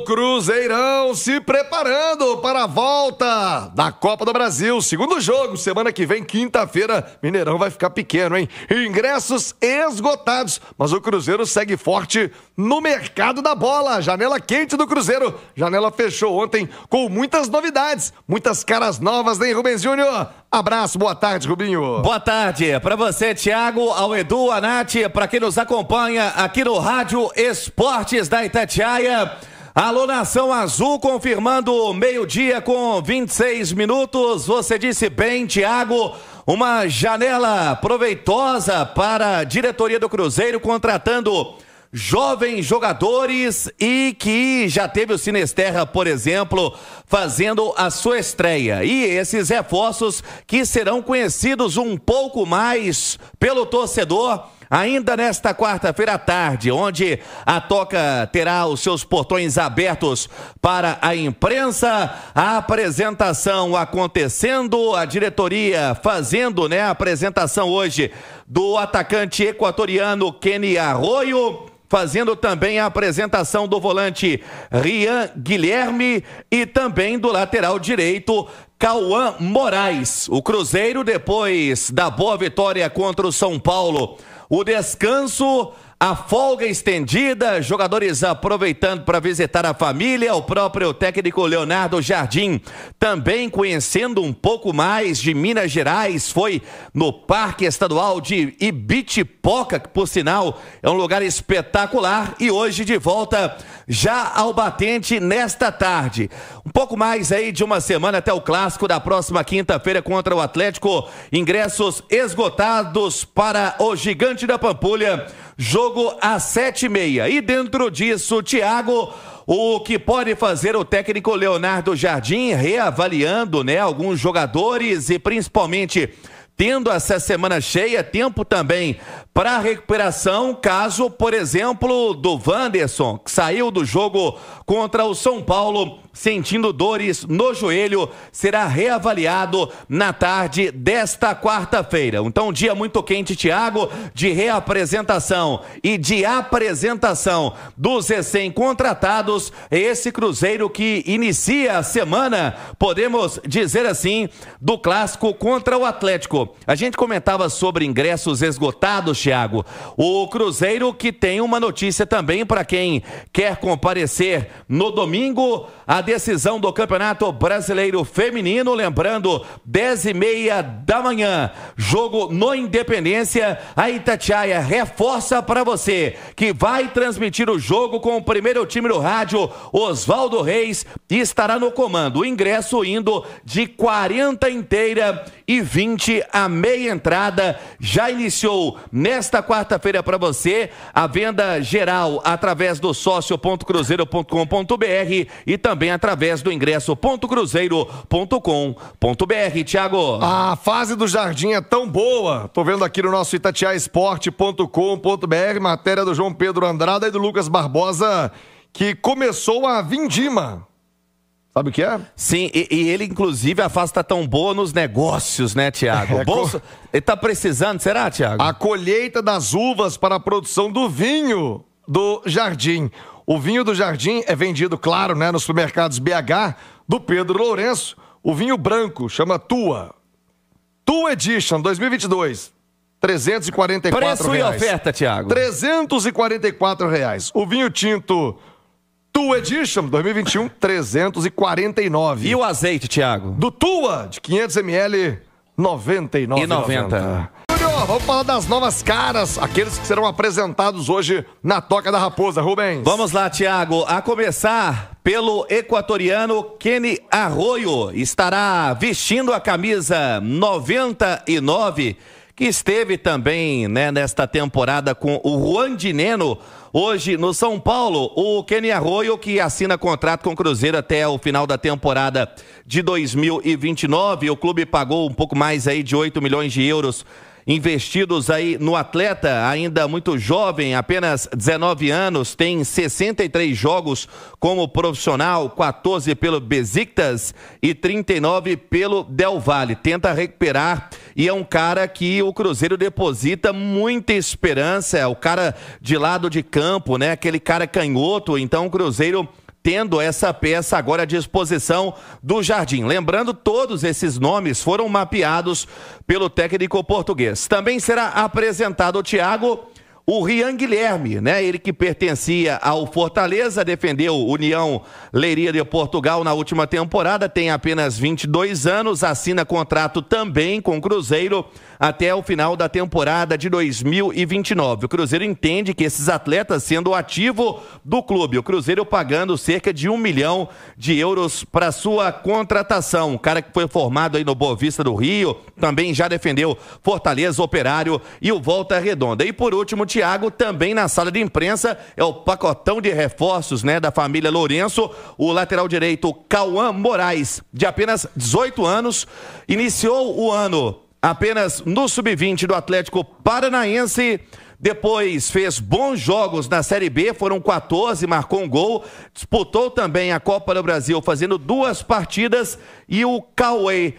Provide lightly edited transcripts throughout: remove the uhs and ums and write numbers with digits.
Cruzeirão se preparando para a volta da Copa do Brasil. Segundo jogo, semana que vem, quinta-feira, Mineirão vai ficar pequeno, hein? Ingressos esgotados, mas o Cruzeiro segue forte no mercado da bola. Janela quente do Cruzeiro. Janela fechou ontem com muitas novidades, muitas caras novas, né, Rubens Júnior? Abraço, boa tarde, Rubinho. Boa tarde para você, Thiago, ao Edu, a Nath, para quem nos acompanha aqui no Rádio Esportes da Itatiaia. Alô, Nação Azul, confirmando meio-dia com 26 minutos. Você disse bem, Thiago, uma janela proveitosa para a diretoria do Cruzeiro, contratando jovens jogadores e que já teve o Sinesterra, por exemplo, fazendo a sua estreia. E esses reforços que serão conhecidos um pouco mais pelo torcedor ainda nesta quarta-feira à tarde, onde a Toca terá os seus portões abertos para a imprensa, a apresentação acontecendo, a diretoria fazendo, né, a apresentação hoje do atacante equatoriano Kenny Arroyo, fazendo também a apresentação do volante Rian Guilherme e também do lateral direito Cauã Moraes. O Cruzeiro, depois da boa vitória contra o São Paulo, o descanso, a folga estendida, jogadores aproveitando para visitar a família, o próprio técnico Leonardo Jardim também conhecendo um pouco mais de Minas Gerais, foi no Parque Estadual de Ibitipoca, que por sinal é um lugar espetacular, e hoje de volta já ao batente nesta tarde. Um pouco mais aí de uma semana até o clássico da próxima quinta-feira contra o Atlético, ingressos esgotados para o Gigante da Pampulha, jogo às 7h30. E dentro disso, Thiago, o que pode fazer o técnico Leonardo Jardim, reavaliando, né, alguns jogadores e principalmente tendo essa semana cheia, tempo também para recuperação, caso, por exemplo, do Wanderson, que saiu do jogo contra o São Paulo sentindo dores no joelho, será reavaliado na tarde desta quarta-feira. Então, um dia muito quente, Thiago, de reapresentação e de apresentação dos recém-contratados. Esse Cruzeiro que inicia a semana, podemos dizer assim, do clássico contra o Atlético. A gente comentava sobre ingressos esgotados, Thiago. O Cruzeiro que tem uma notícia também para quem quer comparecer no domingo, a decisão do Campeonato Brasileiro Feminino, lembrando, 10h30 da manhã, jogo no Independência. A Itatiaia reforça para você que vai transmitir o jogo com o primeiro time do rádio, Oswaldo Reis, e estará no comando. O ingresso indo de 40 inteira e 20 a meia entrada. Já iniciou nesta quarta-feira para você a venda geral através do sócio.cruzeiro.com.br e também através do ingresso.cruzeiro.com.br. Thiago, a fase do Jardim é tão boa. Tô vendo aqui no nosso itatiaesporte.com.br, matéria do João Pedro Andrada e do Lucas Barbosa, que começou a vindima. Sabe o que é? Sim, e ele, inclusive, a fase tá tão boa nos negócios, né, Thiago? Ele tá precisando, será, Thiago? A colheita das uvas para a produção do vinho do Jardim. O vinho do Jardim é vendido, claro, né, nos supermercados BH, do Pedro Lourenço. O vinho branco chama Tua Edition 2022. R$344. Preço e oferta, Thiago. R$344. O vinho tinto Tua Edition 2021, 349. E o azeite, Thiago? Do Tua, de 500 ml, 99,90. Vamos falar das novas caras, aqueles que serão apresentados hoje na Toca da Raposa, Rubens. Vamos lá, Thiago, a começar pelo equatoriano Kenny Arroyo. Estará vestindo a camisa 99, que esteve também, né, nesta temporada com o Juan Dineno, hoje no São Paulo. O Kenny Arroyo, que assina contrato com o Cruzeiro até o final da temporada de 2029. O clube pagou um pouco mais aí de 8 milhões de euros investidos aí no atleta, ainda muito jovem, apenas 19 anos, tem 63 jogos como profissional, 14 pelo Besiktas e 39 pelo Del Valle. Tenta recuperar e é um cara que o Cruzeiro deposita muita esperança, é o cara de lado de campo, né? Aquele cara canhoto, então o Cruzeiro tendo essa peça agora à disposição do Jardim. Lembrando, todos esses nomes foram mapeados pelo técnico português. Também será apresentado o Thiago, o Rian Guilherme, né? Ele que pertencia ao Fortaleza, defendeu União Leiria de Portugal na última temporada, tem apenas 22 anos, assina contrato também com o Cruzeiro até o final da temporada de 2029. O Cruzeiro entende que esses atletas sendo o ativo do clube, o Cruzeiro pagando cerca de 1 milhão de euros para sua contratação. O cara que foi formado aí no Boa Vista do Rio, também já defendeu Fortaleza, Operário e o Volta Redonda. E por último, Thiago, também na sala de imprensa, é o pacotão de reforços, né, da família Lourenço, o lateral direito Cauã Moraes, de apenas 18 anos, iniciou o ano apenas no sub-20 do Atlético Paranaense, depois fez bons jogos na Série B, foram 14, marcou um gol, disputou também a Copa do Brasil fazendo 2 partidas, e o Cauã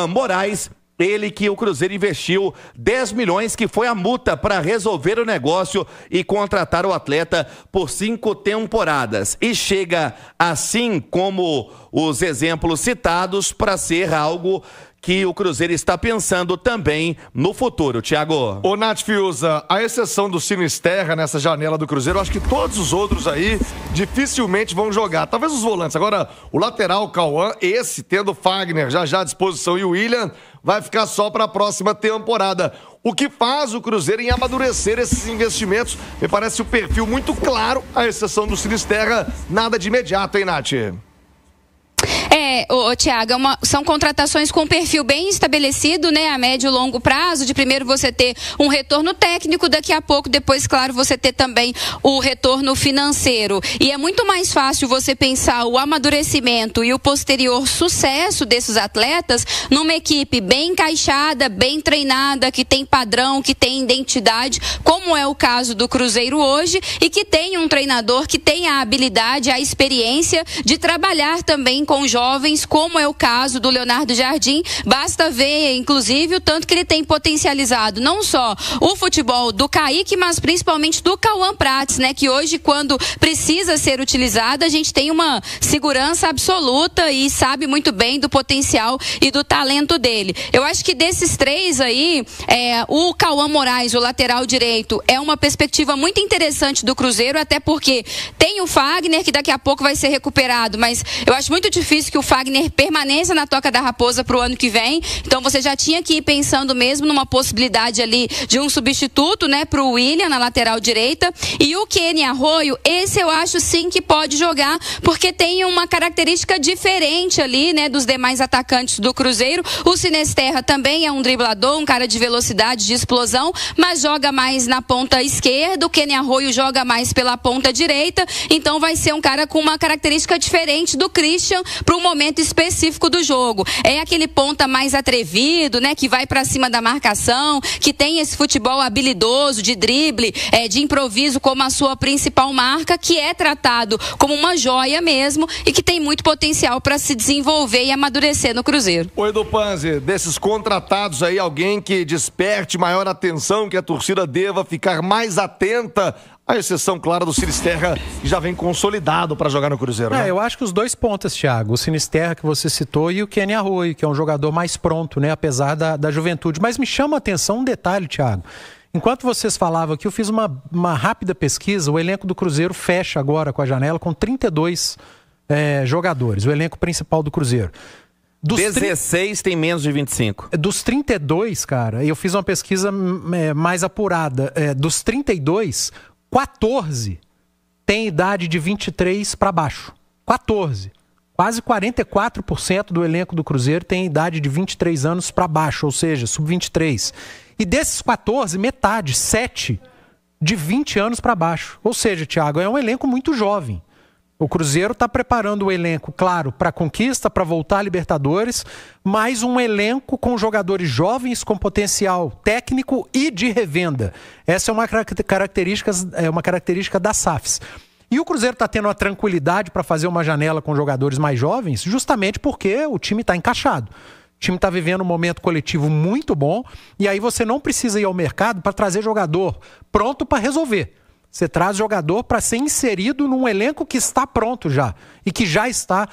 Moraes, ele que o Cruzeiro investiu 10 milhões, que foi a multa para resolver o negócio e contratar o atleta por 5 temporadas. E chega, assim como os exemplos citados, para ser algo que o Cruzeiro está pensando também no futuro. Thiago. Ô, Nath Fiuza, a exceção do Sinisterra nessa janela do Cruzeiro, acho que todos os outros aí dificilmente vão jogar. Talvez os volantes. Agora, o lateral, o Cauã, esse, tendo o Fagner já à disposição e o William, vai ficar só para a próxima temporada. O que faz o Cruzeiro em amadurecer esses investimentos? Me parece o perfil muito claro, a exceção do Sinisterra, nada de imediato, hein, Nath? Thiago, são contratações com perfil bem estabelecido, né, a médio e longo prazo, de primeiro você ter um retorno técnico, daqui a pouco, depois, claro, você ter também o retorno financeiro. E é muito mais fácil você pensar o amadurecimento e o posterior sucesso desses atletas numa equipe bem encaixada, bem treinada, que tem padrão, que tem identidade, como é o caso do Cruzeiro hoje, e que tem um treinador que tem a habilidade, a experiência de trabalhar também com jovens, como é o caso do Leonardo Jardim. Basta ver, inclusive, o tanto que ele tem potencializado não só o futebol do Kaique, mas principalmente do Cauã Prates, né? Que hoje, quando precisa ser utilizado, a gente tem uma segurança absoluta e sabe muito bem do potencial e do talento dele. Eu acho que desses três aí, o Cauã Moraes, o lateral direito, é uma perspectiva muito interessante do Cruzeiro, até porque tem o Fagner, que daqui a pouco vai ser recuperado, mas eu acho muito difícil que o Fagner permaneça na Toca da Raposa para o ano que vem. Então você já tinha que ir pensando mesmo numa possibilidade ali de um substituto, né, para o William na lateral direita. E o Kenny Arroio, esse eu acho sim que pode jogar, porque tem uma característica diferente ali, né, dos demais atacantes do Cruzeiro. O Sinisterra também é um driblador, um cara de velocidade, de explosão, mas joga mais na ponta esquerda. O Kenny Arroio joga mais pela ponta direita. Então vai ser um cara com uma característica diferente do Christian para um momento específico do jogo. É aquele ponta mais atrevido, né, que vai para cima da marcação, que tem esse futebol habilidoso, de drible, de improviso como a sua principal marca, que é tratado como uma joia mesmo e que tem muito potencial para se desenvolver e amadurecer no Cruzeiro. Oi, Edu Panzi, desses contratados aí, alguém que desperte maior atenção, que a torcida deva ficar mais atenta, a exceção, claro, do Sinisterra, que já vem consolidado para jogar no Cruzeiro, né? Eu acho que os dois pontas, Thiago, o Sinisterra que você citou e o Kenny Arroio, que é um jogador mais pronto, né, apesar da juventude. Mas me chama a atenção um detalhe, Thiago. Enquanto vocês falavam aqui, eu fiz uma rápida pesquisa. O elenco do Cruzeiro fecha agora com a janela com 32 jogadores, o elenco principal do Cruzeiro. 16 tem menos de 25. Dos 32, cara, eu fiz uma pesquisa mais apurada. Dos 32, 14 tem idade de 23 para baixo. 14. Quase 44% do elenco do Cruzeiro tem idade de 23 anos para baixo, ou seja, sub-23. E desses 14, metade, 7, de 20 anos para baixo. Ou seja, Thiago, é um elenco muito jovem. O Cruzeiro está preparando o elenco, claro, para a conquista, para voltar à Libertadores, mas um elenco com jogadores jovens com potencial técnico e de revenda. Essa é uma característica da SAFs. E o Cruzeiro está tendo a tranquilidade para fazer uma janela com jogadores mais jovens, justamente porque o time está encaixado. O time está vivendo um momento coletivo muito bom, e aí você não precisa ir ao mercado para trazer jogador pronto para resolver. Você traz jogador para ser inserido num elenco que está pronto já e que já está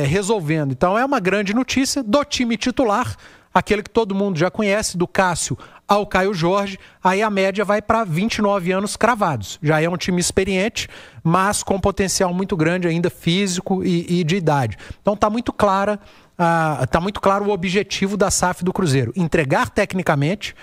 resolvendo. Então é uma grande notícia do time titular, aquele que todo mundo já conhece, do Cássio ao Caio Jorge. Aí a média vai para 29 anos cravados. Já é um time experiente, mas com potencial muito grande ainda físico e de idade. Então está muito claro o objetivo da SAF do Cruzeiro: entregar tecnicamente,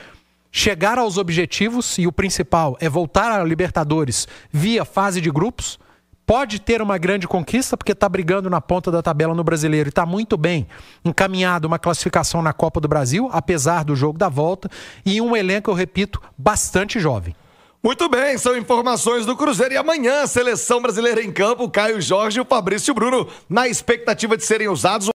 chegar aos objetivos, e o principal é voltar à Libertadores via fase de grupos. Pode ter uma grande conquista, porque está brigando na ponta da tabela no Brasileiro e está muito bem encaminhado uma classificação na Copa do Brasil, apesar do jogo da volta, e um elenco, eu repito, bastante jovem. Muito bem, são informações do Cruzeiro. E amanhã, seleção brasileira em campo, Caio Jorge e o Fabrício Bruno, na expectativa de serem usados.